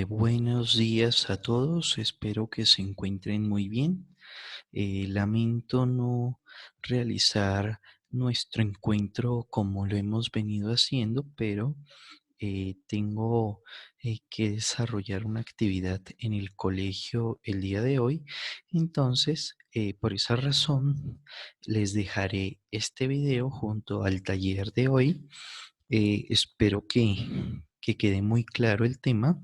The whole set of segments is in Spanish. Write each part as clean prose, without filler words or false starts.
Buenos días a todos, espero que se encuentren muy bien. Lamento no realizar nuestro encuentro como lo hemos venido haciendo, pero tengo que desarrollar una actividad en el colegio el día de hoy. Entonces, por esa razón, les dejaré este video junto al taller de hoy. Espero que quede muy claro el tema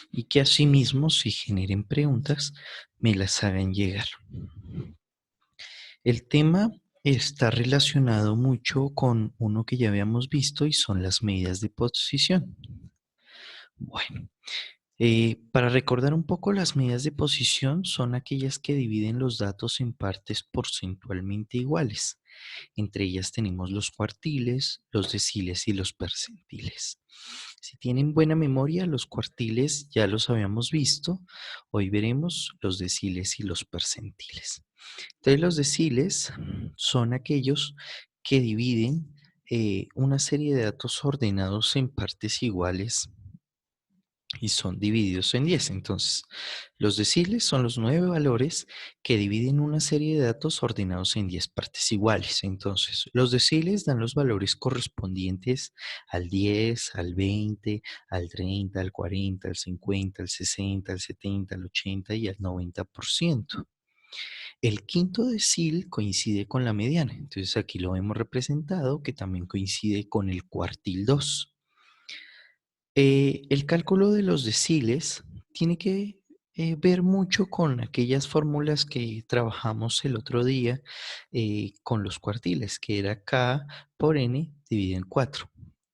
y que asimismo, si generen preguntas, me las hagan llegar. El tema está relacionado mucho con uno que ya habíamos visto y son las medidas de posición. Bueno, para recordar un poco, las medidas de posición son aquellas que dividen los datos en partes porcentualmente iguales. Entre ellas tenemos los cuartiles, los deciles y los percentiles. Si tienen buena memoria, los cuartiles ya los habíamos visto. Hoy veremos los deciles y los percentiles. Entonces, los deciles son aquellos que dividen una serie de datos ordenados en partes iguales y son divididos en 10. Entonces, los deciles son los 9 valores que dividen una serie de datos ordenados en 10 partes iguales. Entonces, los deciles dan los valores correspondientes al 10, al 20, al 30, al 40, al 50, al 60, al 70, al 80 y al 90%. El quinto decil coincide con la mediana. Entonces, aquí lo hemos representado que también coincide con el cuartil 2. El cálculo de los deciles tiene que ver mucho con aquellas fórmulas que trabajamos el otro día con los cuartiles, que era K por N dividido en 4.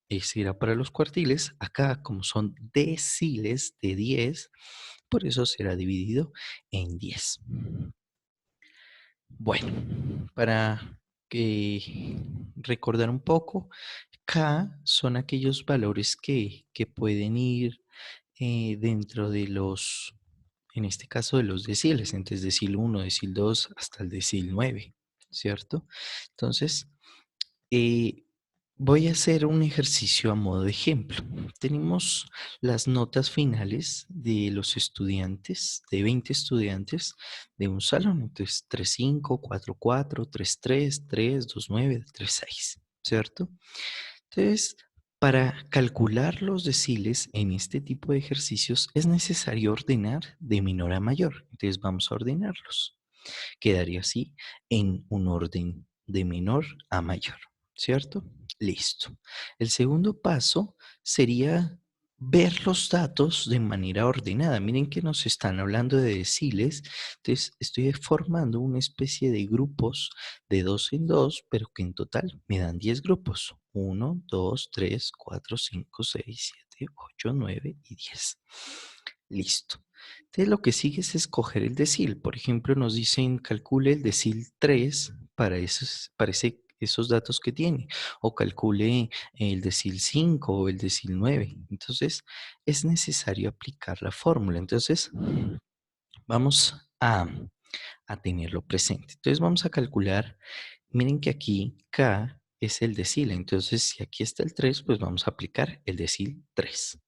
Ese era para los cuartiles. Acá, como son deciles de 10, por eso será dividido en 10. Bueno, para que recordar un poco, K son aquellos valores que pueden ir dentro de los, en este caso de los deciles, entonces decil 1, decil 2 hasta el decil 9, ¿cierto? Entonces, eh, voy a hacer un ejercicio a modo de ejemplo. Tenemos las notas finales de los estudiantes, de 20 estudiantes de un salón. Entonces, 3.5, 4.4, 3.3, 3.2.9, 3.6, ¿cierto? Entonces, para calcular los deciles en este tipo de ejercicios es necesario ordenar de menor a mayor. Entonces, vamos a ordenarlos. Quedaría así en un orden de menor a mayor, ¿cierto? Listo. El segundo paso sería ver los datos de manera ordenada. Miren que nos están hablando de deciles, entonces estoy formando una especie de grupos de 2 en 2, pero que en total me dan 10 grupos. 1, 2, 3, 4, 5, 6, 7, 8, 9 y 10. Listo. Entonces lo que sigue es escoger el decil. Por ejemplo, nos dicen calcule el decil 3 para esos datos que tiene, o calcule el decil 5 o el decil 9. Entonces es necesario aplicar la fórmula. Entonces vamos a tenerlo presente. Entonces vamos a calcular, miren que aquí K es el decil. Entonces si aquí está el 3, pues vamos a aplicar el decil 3.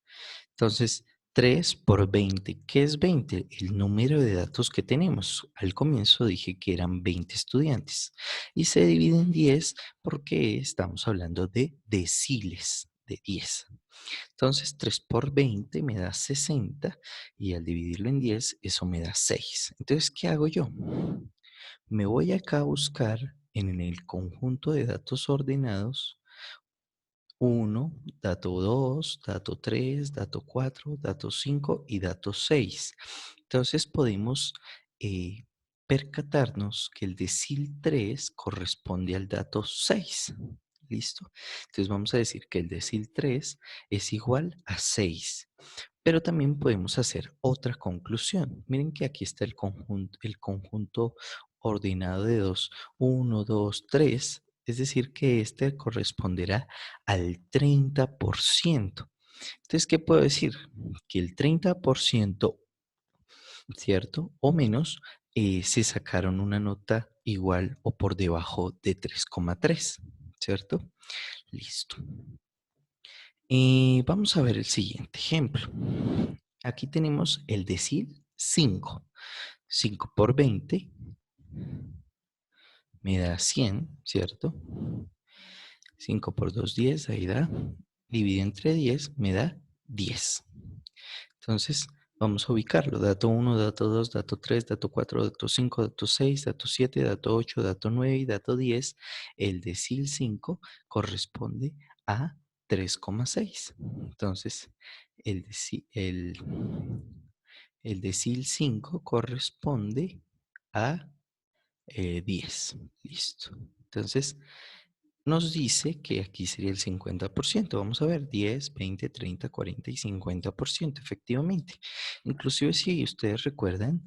Entonces, 3 por 20. ¿Qué es 20? El número de datos que tenemos. Al comienzo dije que eran 20 estudiantes y se divide en 10 porque estamos hablando de deciles de 10. Entonces, 3 por 20 me da 60 y al dividirlo en 10, eso me da 6. Entonces, ¿qué hago yo? Me voy acá a buscar en el conjunto de datos ordenados uno, dato 2, dato 3, dato 4, dato 5 y dato 6. Entonces podemos eh, percatarnos que el decil 3 corresponde al dato 6. ¿Listo? Entonces vamos a decir que el decil 3 es igual a 6. Pero también podemos hacer otra conclusión. Miren que aquí está el conjunto ordenado de 2, 1, 2, 3. Es decir, que este corresponderá al 30%. Entonces, ¿qué puedo decir? Que el 30%, ¿cierto? O menos, se sacaron una nota igual o por debajo de 3,3, ¿cierto? Listo. Vamos a ver el siguiente ejemplo. Aquí tenemos el decil 5. 5 por 20 me da 100, ¿cierto? 5 por 2, 10, ahí da. Dividido entre 10 me da 10. Entonces, vamos a ubicarlo. Dato 1, dato 2, dato 3, dato 4, dato 5, dato 6, dato 7, dato 8, dato 9 y dato 10. El decil 5 corresponde a 3,6. Entonces, el decil 5 corresponde a 10. Listo. Entonces, nos dice que aquí sería el 50%. Vamos a ver, 10, 20, 30, 40 y 50%, efectivamente. Inclusive si ustedes recuerdan,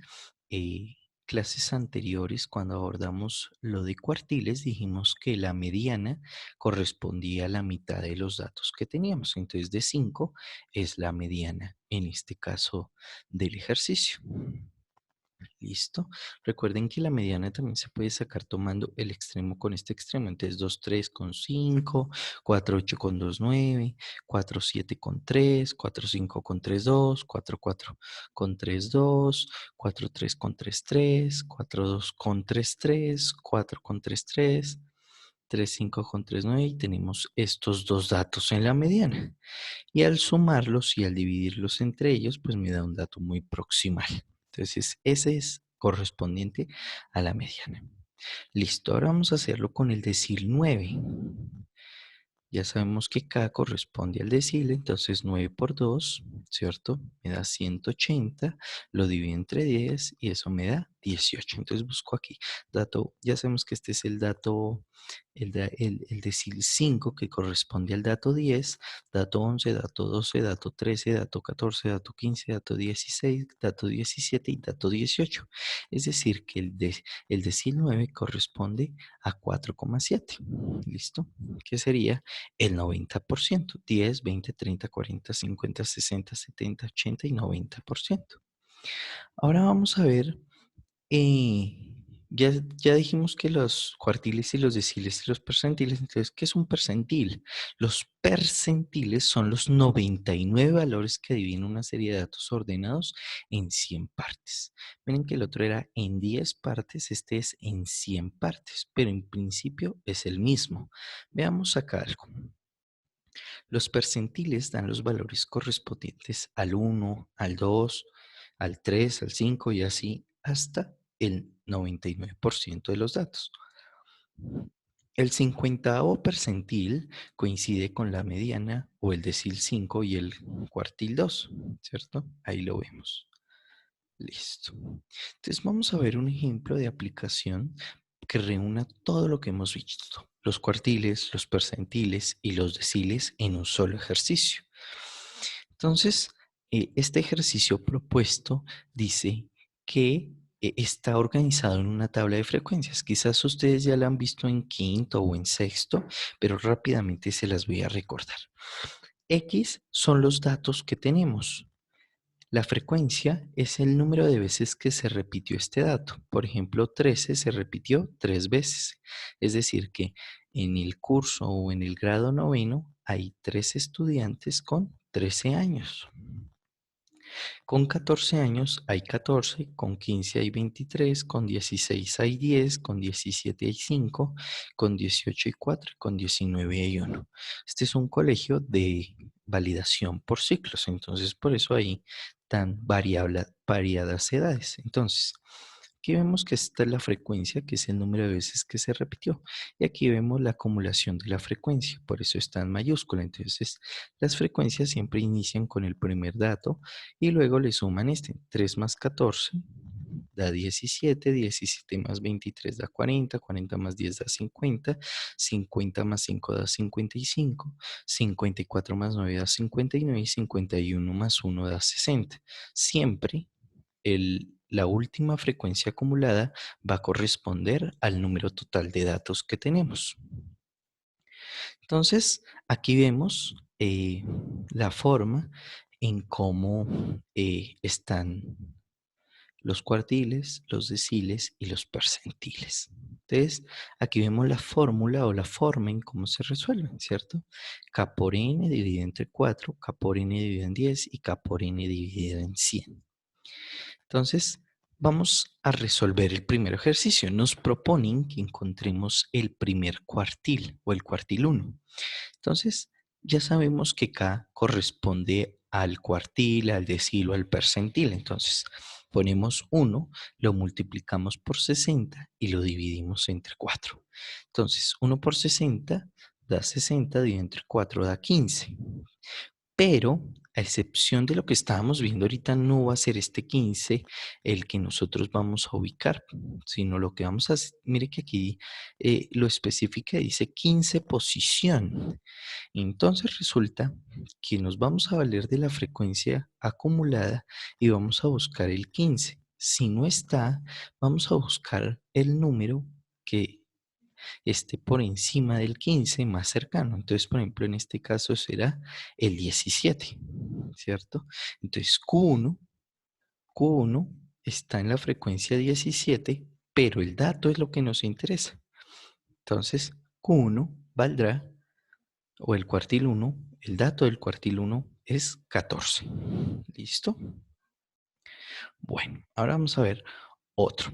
clases anteriores, cuando abordamos lo de cuartiles, dijimos que la mediana correspondía a la mitad de los datos que teníamos. Entonces, de 5 es la mediana, en este caso, del ejercicio. Listo. Recuerden que la mediana también se puede sacar tomando el extremo con este extremo. Entonces 2, 3 con 5, 4, 8 con 2, 9, 4, 7 con 3, 4, 5 con 3, 2, 4, 4 con 3, 2, 4, 3 con 3, 3, 4, 2 con 3, 3, 4 con 3, 3, 3, 5 con 3, 9 y tenemos estos dos datos en la mediana. Y al sumarlos y al dividirlos entre ellos, pues me da un dato muy proximal. Entonces, ese es correspondiente a la mediana. Listo, ahora vamos a hacerlo con el decil 9. Ya sabemos que K corresponde al decil, entonces 9 por 2, ¿cierto? Me da 180, lo divido entre 10 y eso me da 18. Entonces busco aquí dato, ya sabemos que este es el dato, el decil 5 que corresponde al dato 10, dato 11, dato 12, dato 13, dato 14, dato 15, dato 16, dato 17 y dato 18. Es decir, que el decil 9 corresponde a 4,7. ¿Listo? ¿Qué sería? El 90%, 10, 20, 30, 40, 50, 60, 70, 80 y 90%. Ahora vamos a ver, ya dijimos que los cuartiles y los deciles y los percentiles, entonces, ¿qué es un percentil? Los percentiles son los 99 valores que dividen una serie de datos ordenados en 100 partes. Miren que el otro era en 10 partes, este es en 100 partes, pero en principio es el mismo. Veamos acá algo. Los percentiles dan los valores correspondientes al 1, al 2, al 3, al 5 y así hasta el 99% de los datos. El 50º percentil coincide con la mediana o el decil 5 y el cuartil 2, ¿cierto? Ahí lo vemos. Listo. Entonces vamos a ver un ejemplo de aplicación que reúna todo lo que hemos visto, los cuartiles, los percentiles y los deciles en un solo ejercicio. Entonces, este ejercicio propuesto dice que está organizado en una tabla de frecuencias. Quizás ustedes ya la han visto en quinto o en sexto, pero rápidamente se las voy a recordar. X son los datos que tenemos. La frecuencia es el número de veces que se repitió este dato. Por ejemplo, 13 se repitió 3 veces. Es decir, que en el curso o en el grado noveno hay 3 estudiantes con 13 años. Con 14 años hay 14, con 15 hay 23, con 16 hay 10, con 17 hay 5, con 18 hay 4 y con 19 hay 1. Este es un colegio de validación por ciclos, entonces por eso hay tan variadas edades. Entonces, aquí vemos que esta es la frecuencia, que es el número de veces que se repitió. Y aquí vemos la acumulación de la frecuencia, por eso está en mayúscula. Entonces, las frecuencias siempre inician con el primer dato y luego le suman este. 3 más 14 da 17, 17 más 23 da 40, 40 más 10 da 50, 50 más 5 da 55, 54 más 9 da 59 y 51 más 1 da 60. Siempre la última frecuencia acumulada va a corresponder al número total de datos que tenemos. Entonces, aquí vemos la forma en cómo están los cuartiles, los deciles y los percentiles. Entonces, aquí vemos la fórmula o la forma en cómo se resuelven, ¿cierto? K por n dividido entre 4, K por n dividido en 10 y K por n dividido en 100. Entonces, vamos a resolver el primer ejercicio. Nos proponen que encontremos el primer cuartil o el cuartil 1. Entonces, ya sabemos que K corresponde al cuartil, al decil o al percentil. Entonces, ponemos 1, lo multiplicamos por 60 y lo dividimos entre 4. Entonces, 1 por 60 da 60, dividido entre 4 da 15. Pero, a excepción de lo que estábamos viendo ahorita, no va a ser este 15 el que nosotros vamos a ubicar, sino lo que vamos a hacer, mire que aquí lo especifica, dice 15 posición. Entonces resulta que nos vamos a valer de la frecuencia acumulada y vamos a buscar el 15. Si no está, vamos a buscar el número que esté por encima del 15 más cercano. Entonces, por ejemplo, en este caso será el 17, ¿cierto? Entonces, Q1 está en la frecuencia 17, pero el dato es lo que nos interesa. Entonces, Q1 valdrá, o el cuartil 1, el dato del cuartil 1 es 14. ¿Listo? Bueno, ahora vamos a ver otro.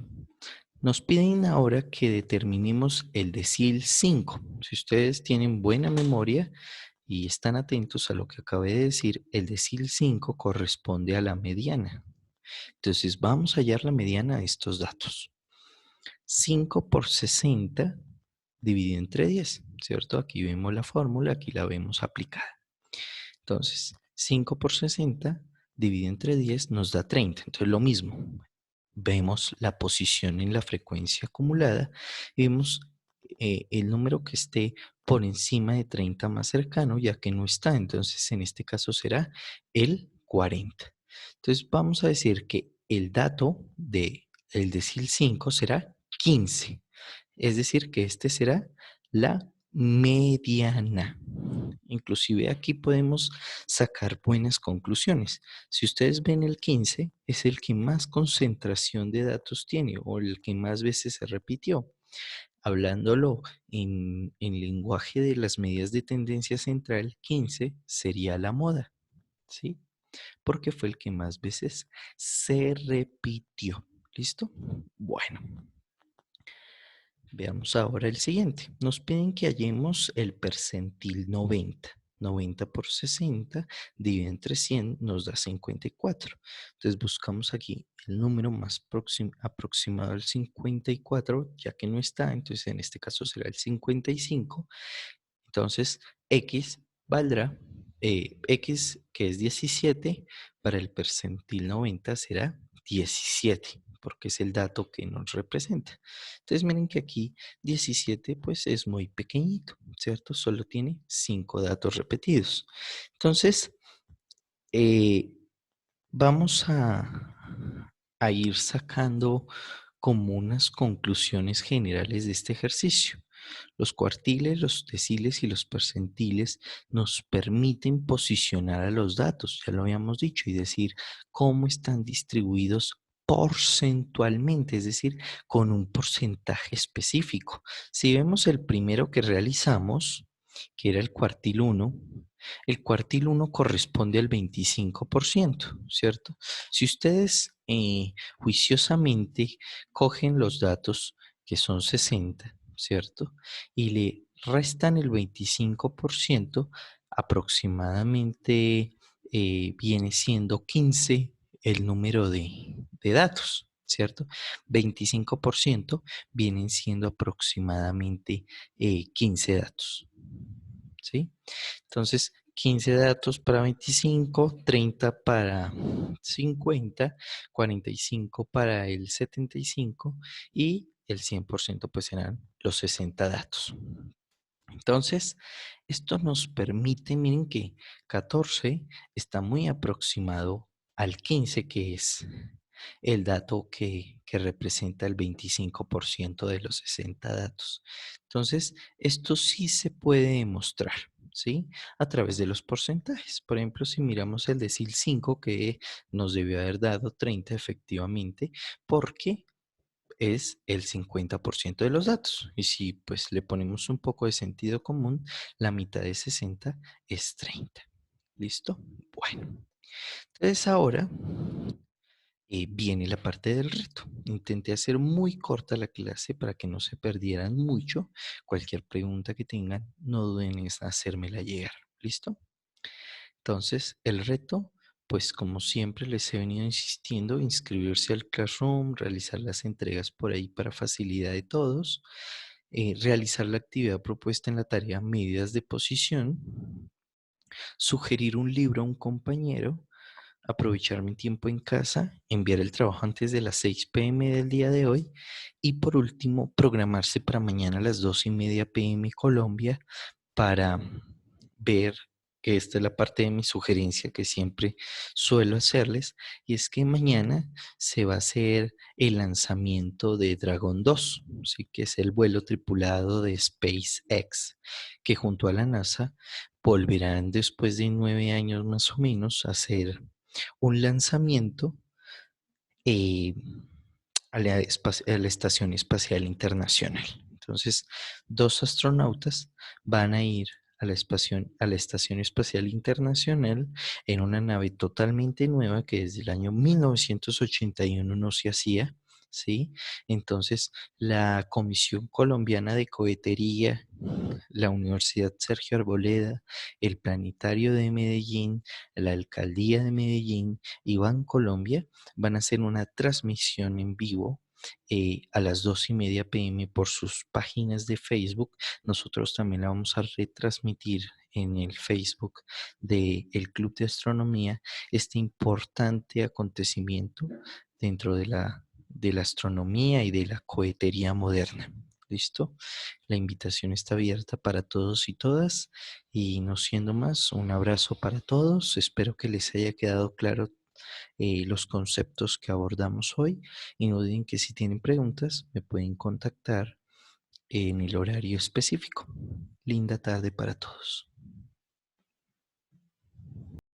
Nos piden ahora que determinemos el decil 5. Si ustedes tienen buena memoria y están atentos a lo que acabé de decir, el decil 5 corresponde a la mediana. Entonces vamos a hallar la mediana de estos datos. 5 por 60 dividido entre 10, ¿cierto? Aquí vemos la fórmula, aquí la vemos aplicada. Entonces, 5 por 60 dividido entre 10 nos da 30. Entonces, lo mismo. Vemos la posición en la frecuencia acumulada y vemos el número que esté por encima de 30 más cercano, ya que no está. Entonces, en este caso será el 40. Entonces, vamos a decir que el dato del decil 5 será 15. Es decir, que este será la mediana. Inclusive aquí podemos sacar buenas conclusiones. Si ustedes ven el 15, es el que más concentración de datos tiene o el que más veces se repitió. Hablándolo en lenguaje de las medidas de tendencia central, 15 sería la moda, ¿sí? Porque fue el que más veces se repitió. ¿Listo? Bueno. Veamos ahora el siguiente. Nos piden que hallemos el percentil 90. 90 por 60 dividido entre 100 nos da 54. Entonces buscamos aquí el número más aproximado al 54, ya que no está, entonces en este caso será el 55. Entonces X valdrá, X que es 17, para el percentil 90 será 17, porque es el dato que nos representa. Entonces miren que aquí 17 pues es muy pequeñito, ¿cierto? Solo tiene 5 datos repetidos. Entonces, eh, vamos a ir sacando como unas conclusiones generales de este ejercicio. Los cuartiles, los deciles y los percentiles nos permiten posicionar a los datos, ya lo habíamos dicho, y decir cómo están distribuidos porcentualmente, es decir, con un porcentaje específico. Si vemos el primero que realizamos, que era el cuartil 1 corresponde al 25%, ¿cierto? Si ustedes juiciosamente cogen los datos, que son 60, ¿cierto? Y le restan el 25%, aproximadamente viene siendo 15 el número de datos, ¿cierto? 25% vienen siendo aproximadamente 15 datos, ¿sí? Entonces, 15 datos para 25, 30 para 50, 45 para el 75 y el 100% pues serán los 60 datos. Entonces, esto nos permite, miren que 14 está muy aproximado al 15, que es el dato que representa el 25% de los 60 datos. Entonces, esto sí se puede demostrar, ¿sí? A través de los porcentajes. Por ejemplo, si miramos el decil 5 que nos debió haber dado 30 efectivamente, porque es el 50% de los datos. Y si pues le ponemos un poco de sentido común, la mitad de 60 es 30. ¿Listo? Bueno, entonces ahora viene la parte del reto. Intenté hacer muy corta la clase para que no se perdieran mucho. Cualquier pregunta que tengan, no duden en hacérmela llegar. ¿Listo? Entonces, el reto, pues como siempre les he venido insistiendo, inscribirse al Classroom, realizar las entregas por ahí para facilidad de todos, realizar la actividad propuesta en la tarea medidas de posición, sugerir un libro a un compañero, aprovechar mi tiempo en casa, enviar el trabajo antes de las 6 p.m. del día de hoy y por último, programarse para mañana a las 2:30 p.m. Colombia para ver que esta es la parte de mi sugerencia que siempre suelo hacerles, y es que mañana se va a hacer el lanzamiento de Dragon 2, ¿sí? Que es el vuelo tripulado de SpaceX, que junto a la NASA volverán después de 9 años más o menos a hacer un lanzamiento eh, a la Estación Espacial Internacional. Entonces, dos astronautas van a ir a la Estación Espacial Internacional en una nave totalmente nueva que desde el año 1981 no se hacía, ¿sí? Entonces, la Comisión Colombiana de Cohetería, la Universidad Sergio Arboleda, el Planetario de Medellín, la Alcaldía de Medellín y Bancolombia van a hacer una transmisión en vivo a las 2:30 p.m. por sus páginas de Facebook. Nosotros también la vamos a retransmitir en el Facebook del Club de Astronomía, este importante acontecimiento dentro de la astronomía y de la cohetería moderna. ¿Listo? La invitación está abierta para todos y todas y no siendo más, un abrazo para todos. Espero que les haya quedado claro los conceptos que abordamos hoy y no olviden que si tienen preguntas me pueden contactar en el horario específico. Linda tarde para todos.